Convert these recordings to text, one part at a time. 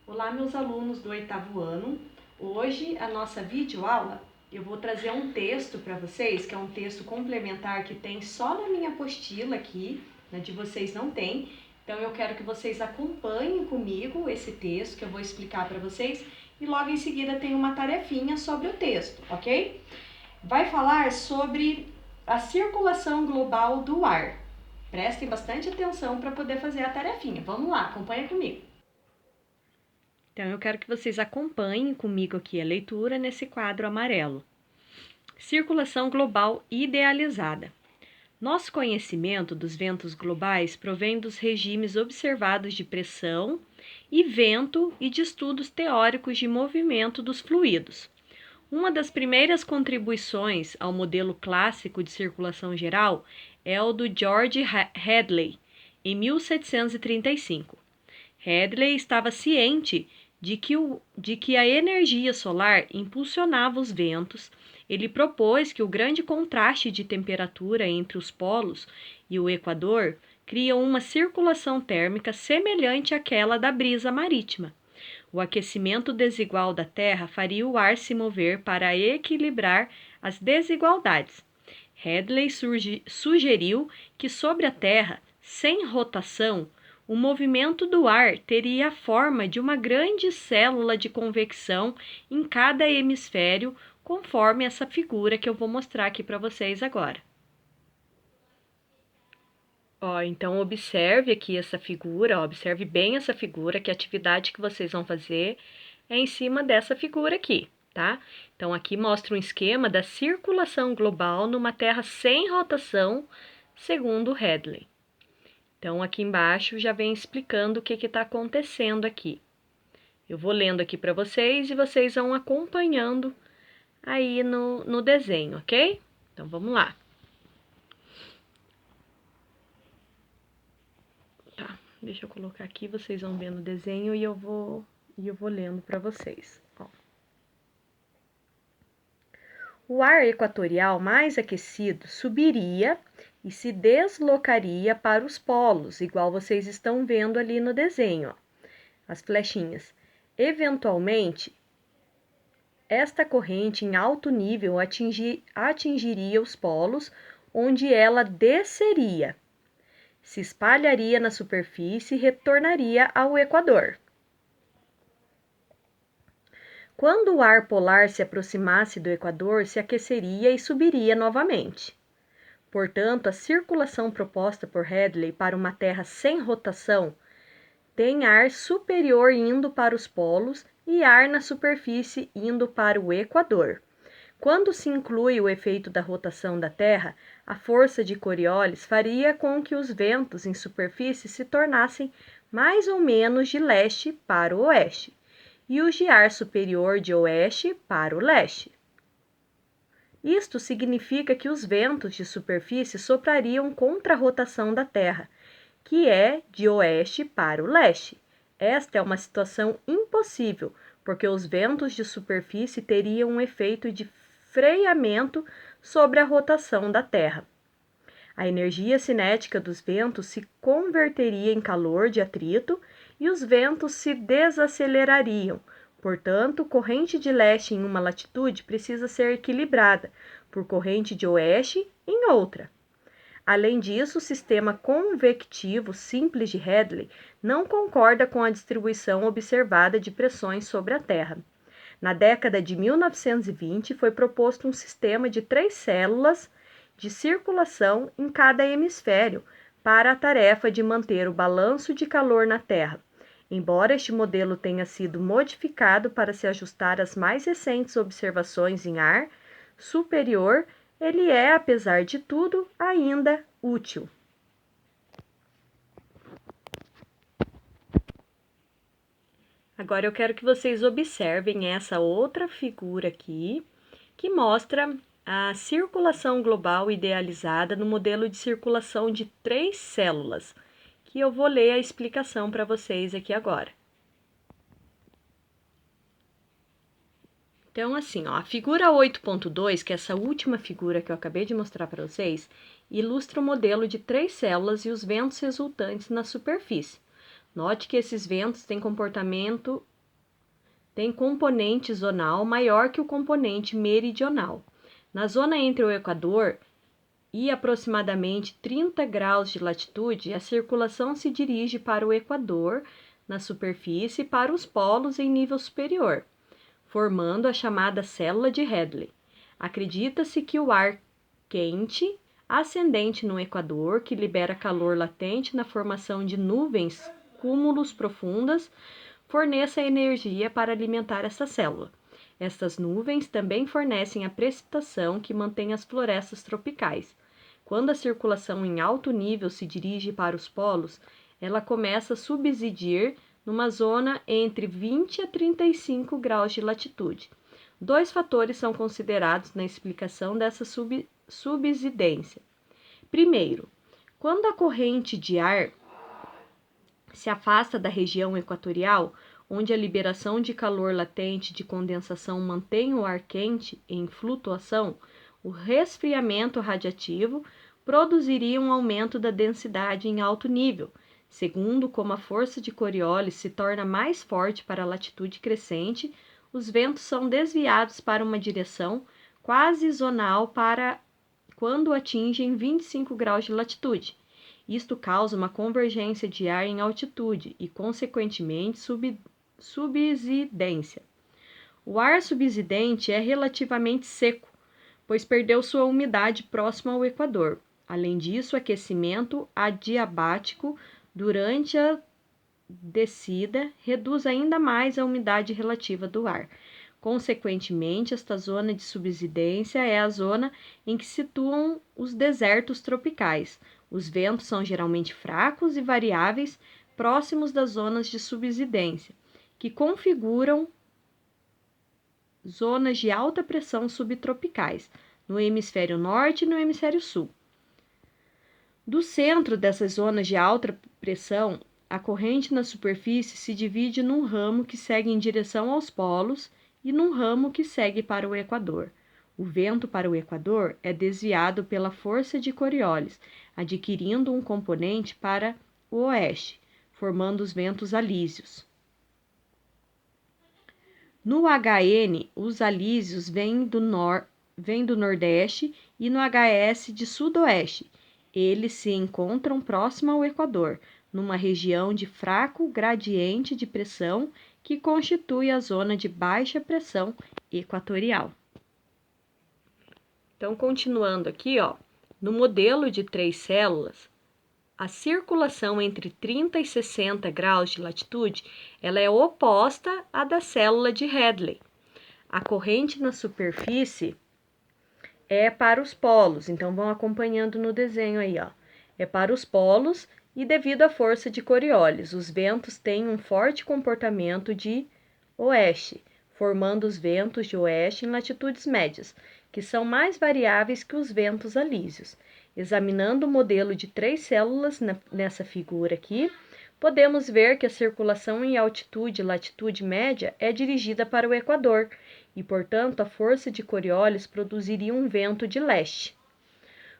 Olá, meus alunos do 8º ano. Hoje, a nossa videoaula, eu vou trazer um texto para vocês, que é um texto complementar que tem só na minha apostila aqui, na de vocês não tem. Então, eu quero que vocês acompanhem comigo esse texto que eu vou explicar para vocês e logo em seguida tem uma tarefinha sobre o texto, ok? Vai falar sobre a circulação global do ar. Prestem bastante atenção para poder fazer a tarefinha. Vamos lá, acompanha comigo. Então, eu quero que vocês acompanhem comigo aqui a leitura nesse quadro amarelo. Circulação global idealizada. Nosso conhecimento dos ventos globais provém dos regimes observados de pressão e vento e de estudos teóricos de movimento dos fluidos. Uma das primeiras contribuições ao modelo clássico de circulação geral é o do George Hadley, em 1735. Hadley estava ciente de que a energia solar impulsionava os ventos. Ele propôs que o grande contraste de temperatura entre os polos e o Equador cria uma circulação térmica semelhante àquela da brisa marítima. O aquecimento desigual da Terra faria o ar se mover para equilibrar as desigualdades. Hadley sugeriu que sobre a Terra, sem rotação, o movimento do ar teria a forma de uma grande célula de convecção em cada hemisfério, conforme essa figura que eu vou mostrar aqui para vocês agora. Então observe aqui essa figura, observe bem essa figura, que a atividade que vocês vão fazer é em cima dessa figura aqui, tá? Então aqui mostra um esquema da circulação global numa Terra sem rotação, segundo Hadley. Então aqui embaixo já vem explicando o que está acontecendo aqui. Eu vou lendo aqui para vocês e vocês vão acompanhando aí no desenho, ok? Então vamos lá. Deixa eu colocar aqui, vocês vão vendo o desenho e eu vou lendo para vocês. O ar equatorial mais aquecido subiria e se deslocaria para os polos, igual vocês estão vendo ali no desenho, as flechinhas. Eventualmente, esta corrente em alto nível atingiria os polos, onde ela desceria, se espalharia na superfície e retornaria ao Equador. Quando o ar polar se aproximasse do Equador, se aqueceria e subiria novamente. Portanto, a circulação proposta por Hadley para uma Terra sem rotação tem ar superior indo para os polos e ar na superfície indo para o Equador. Quando se inclui o efeito da rotação da Terra, a força de Coriolis faria com que os ventos em superfície se tornassem mais ou menos de leste para o oeste, e os de ar superior de oeste para o leste. Isto significa que os ventos de superfície soprariam contra a rotação da Terra, que é de oeste para o leste. Esta é uma situação impossível, porque os ventos de superfície teriam um efeito de freamento sobre a rotação da Terra. A energia cinética dos ventos se converteria em calor de atrito e os ventos se desacelerariam. Portanto, corrente de leste em uma latitude precisa ser equilibrada por corrente de oeste em outra. Além disso, o sistema convectivo simples de Hadley não concorda com a distribuição observada de pressões sobre a Terra. Na década de 1920, foi proposto um sistema de 3 células de circulação em cada hemisfério para a tarefa de manter o balanço de calor na Terra. Embora este modelo tenha sido modificado para se ajustar às mais recentes observações em ar superior, ele é, apesar de tudo, ainda útil. Agora eu quero que vocês observem essa outra figura aqui, que mostra a circulação global idealizada no modelo de circulação de 3 células, que eu vou ler a explicação para vocês aqui agora. Então, assim, a figura 8.2, que é essa última figura que eu acabei de mostrar para vocês, ilustra o modelo de 3 células e os ventos resultantes na superfície. Note que esses ventos têm comportamento tem componente zonal maior que o componente meridional. Na zona entre o Equador e aproximadamente 30 graus de latitude, a circulação se dirige para o Equador, na superfície, e para os polos em nível superior, formando a chamada célula de Hadley. Acredita-se que o ar quente ascendente no Equador, que libera calor latente na formação de nuvens, cúmulos profundas, forneça energia para alimentar essa célula. Estas nuvens também fornecem a precipitação que mantém as florestas tropicais. Quando a circulação em alto nível se dirige para os polos, ela começa a subsidir numa zona entre 20 a 35 graus de latitude. Dois fatores são considerados na explicação dessa subsidência. Primeiro, quando a corrente de ar se afasta da região equatorial, onde a liberação de calor latente de condensação mantém o ar quente em flutuação, o resfriamento radiativo produziria um aumento da densidade em alto nível. Segundo, como a força de Coriolis se torna mais forte para a latitude crescente, os ventos são desviados para uma direção quase zonal para quando atingem 25 graus de latitude. Isto causa uma convergência de ar em altitude e, consequentemente, subsidência. O ar subsidente é relativamente seco, pois perdeu sua umidade próxima ao Equador. Além disso, o aquecimento adiabático durante a descida reduz ainda mais a umidade relativa do ar. Consequentemente, esta zona de subsidência é a zona em que se situam os desertos tropicais. Os ventos são geralmente fracos e variáveis, próximos das zonas de subsidência, que configuram zonas de alta pressão subtropicais, no hemisfério norte e no hemisfério sul. Do centro dessas zonas de alta pressão, a corrente na superfície se divide num ramo que segue em direção aos polos e num ramo que segue para o Equador. O vento para o Equador é desviado pela força de Coriolis, adquirindo um componente para o oeste, formando os ventos alísios. No HN, os alísios vêm do nordeste e no HS de sudoeste. Eles se encontram próximo ao Equador, numa região de fraco gradiente de pressão que constitui a zona de baixa pressão equatorial. Então, continuando aqui, no modelo de 3 células, a circulação entre 30 e 60 graus de latitude, ela é oposta à da célula de Hadley. A corrente na superfície é para os polos, então vão acompanhando no desenho aí, é para os polos e devido à força de Coriolis, os ventos têm um forte comportamento de oeste, formando os ventos de oeste em latitudes médias, que são mais variáveis que os ventos alísios. Examinando o modelo de 3 células nessa figura aqui, podemos ver que a circulação em altitude e latitude média é dirigida para o Equador e, portanto, a força de Coriolis produziria um vento de leste.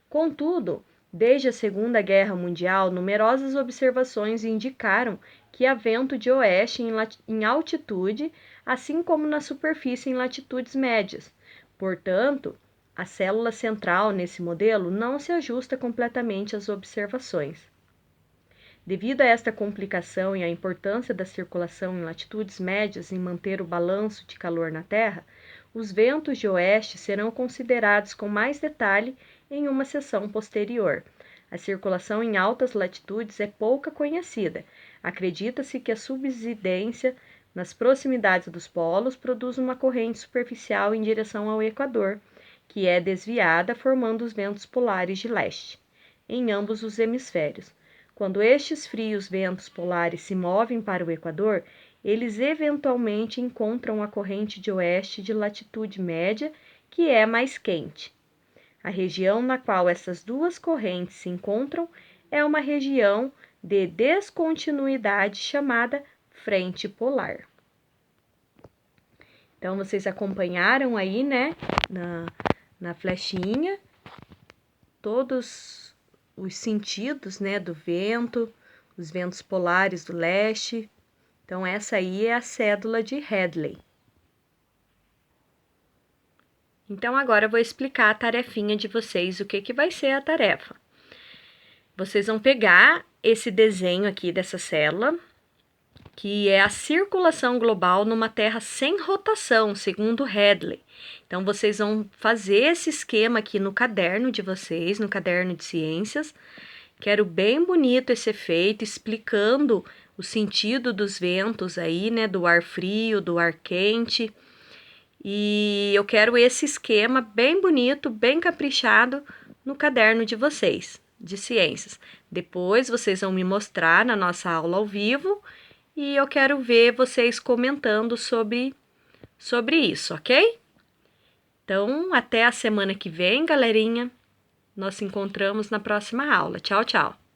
Contudo, desde a Segunda Guerra Mundial, numerosas observações indicaram que há vento de oeste em altitude, assim como na superfície em latitudes médias. Portanto, a célula central nesse modelo não se ajusta completamente às observações. Devido a esta complicação e à importância da circulação em latitudes médias em manter o balanço de calor na Terra, os ventos de oeste serão considerados com mais detalhe em uma seção posterior. A circulação em altas latitudes é pouca conhecida. Acredita-se que a subsidência nas proximidades dos polos produz uma corrente superficial em direção ao Equador, que é desviada, formando os ventos polares de leste, em ambos os hemisférios. Quando estes frios ventos polares se movem para o Equador, eles eventualmente encontram a corrente de oeste de latitude média, que é mais quente. A região na qual essas duas correntes se encontram é uma região de descontinuidade chamada frente polar. Então, vocês acompanharam aí, né, na flechinha, todos os sentidos, né, do vento, os ventos polares do leste. Então, essa aí é a cédula de Hadley. Então, agora eu vou explicar a tarefinha de vocês, o que vai ser a tarefa. Vocês vão pegar esse desenho aqui dessa célula, que é a circulação global numa Terra sem rotação, segundo Hadley. Então, vocês vão fazer esse esquema aqui no caderno de vocês, no caderno de ciências. Quero bem bonito esse efeito, explicando o sentido dos ventos aí, né, do ar frio, do ar quente. E eu quero esse esquema bem bonito, bem caprichado no caderno de vocês, de ciências. Depois vocês vão me mostrar na nossa aula ao vivo e eu quero ver vocês comentando sobre isso, ok? Então, até a semana que vem, galerinha. Nós nos encontramos na próxima aula. Tchau, tchau!